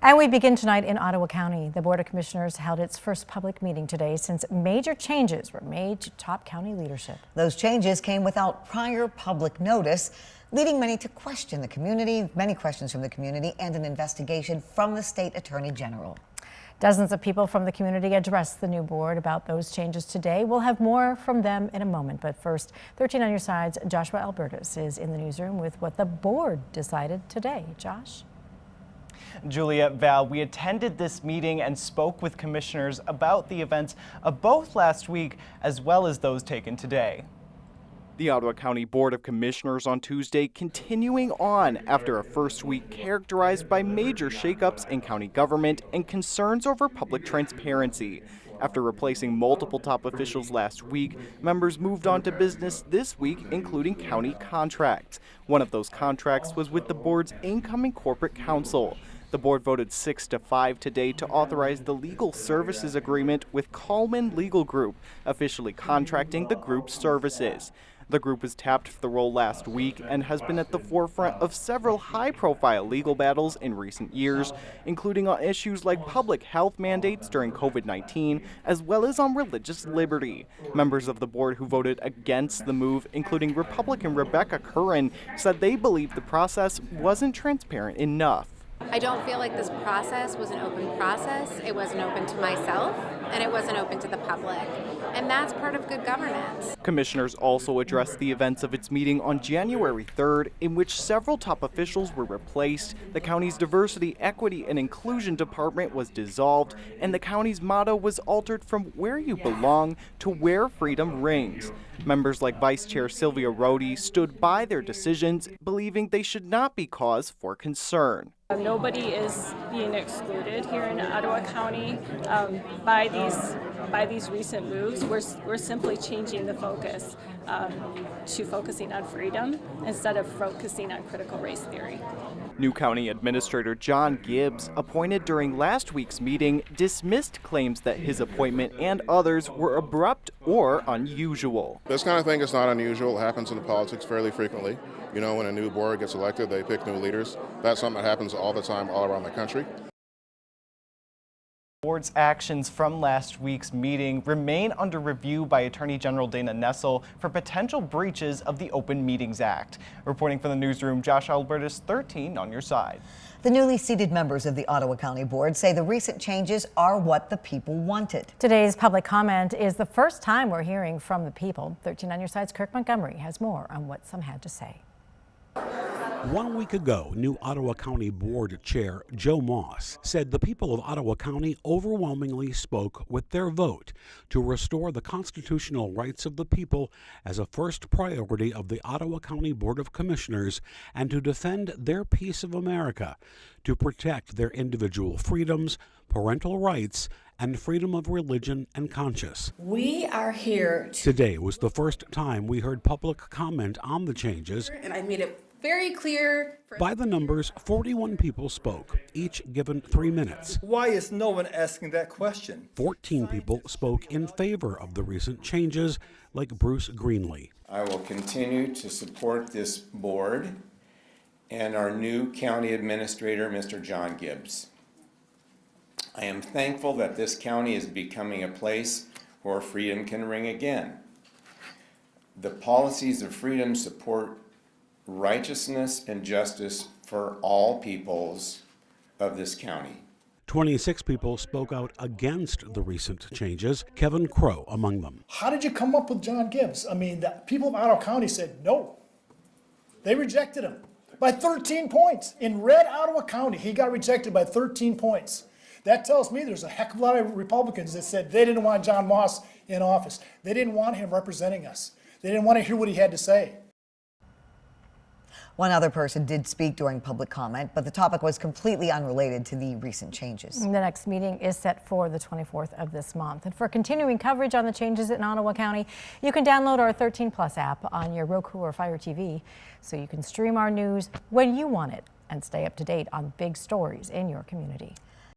And we begin tonight in Ottawa County. The Board of Commissioners held its first public meeting today since major changes were made to top county leadership. Those changes came without prior public notice, leading many to question the community, many questions from the community, and an investigation from the State Attorney General. Dozens of people from the community addressed the new board about those changes today. We'll have more from them in a moment, but first, 13 on your side's Joshua Albertus is in the newsroom with what the board decided today. Josh? Julia, Val, we attended this meeting and spoke with commissioners about the events of both last week as well as those taken today. The Ottawa County Board of Commissioners on Tuesday continuing on after a first week characterized by major shakeups in county government and concerns over public transparency. After replacing multiple top officials last week, members moved on to business this week, including county contracts. One of those contracts was with the board's incoming corporate counsel. The board voted 6-5 today to authorize the legal services agreement with Coleman Legal Group, officially contracting the group's services. The group was tapped for the role last week and has been at the forefront of several high-profile legal battles in recent years, including on issues like public health mandates during COVID-19, as well as on religious liberty. Members of the board who voted against the move, including Republican Rebecca Curran, said they believe the process wasn't transparent enough. I don't feel like this process was an open process. It wasn't open to myself, and it wasn't open to the public. And that's part of good governance. Commissioners also addressed the events of its meeting on January 3rd, in which several top officials were replaced, the county's Diversity, Equity, and Inclusion Department was dissolved, and the county's motto was altered from "Where you belong" to "Where freedom rings." Members like Vice Chair Sylvia Rohde stood by their decisions, believing they should not be cause for concern. Nobody is being excluded here in Ottawa County by these recent moves. We're simply changing the focus to focusing on freedom instead of focusing on critical race theory. New County Administrator John Gibbs, appointed during last week's meeting, dismissed claims that his appointment and others were abrupt or unusual. This kind of thing is not unusual. It happens in politics fairly frequently. You know, when a new board gets elected, they pick new leaders. That's something that happens all the time, all around the country. The board's actions from last week's meeting remain under review by Attorney General Dana Nessel for potential breaches of the Open Meetings Act. Reporting from the newsroom, Josh Albertus, 13 on your side. The newly seated members of the Ottawa County Board say the recent changes are what the people wanted. Today's public comment is the first time we're hearing from the people. 13 on your side's Kirk Montgomery has more on what some had to say. 1 week ago, new Ottawa County Board Chair Joe Moss said the people of Ottawa County overwhelmingly spoke with their vote to restore the constitutional rights of the people as a first priority of the Ottawa County Board of Commissioners and to defend their piece of America, to protect their individual freedoms, parental rights, and freedom of religion and conscience. We are here Today was the first time we heard public comment on the changes, and I made it very clear. By the numbers, 41 people spoke, each given 3 minutes. Why is no one asking that question? 14 people spoke in favor of the recent changes, like Bruce Greenlee. I will continue to support this board and our new county administrator, Mr. John Gibbs. I am thankful that this county is becoming a place where freedom can ring again. The policies of freedom support righteousness and justice for all peoples of this county. 26 people spoke out against the recent changes, Kevin Crow among them. How did you come up with John Gibbs? I mean, the people of Ottawa County said no. They rejected him by 13 points. In red Ottawa County, he got rejected by 13 points. That tells me there's a heck of a lot of Republicans that said they didn't want John Moss in office. They didn't want him representing us. They didn't want to hear what he had to say. One other person did speak during public comment, but the topic was completely unrelated to the recent changes. The next meeting is set for the 24th of this month. And for continuing coverage on the changes in Ottawa County, you can download our 13 Plus app on your Roku or Fire TV so you can stream our news when you want it and stay up to date on big stories in your community.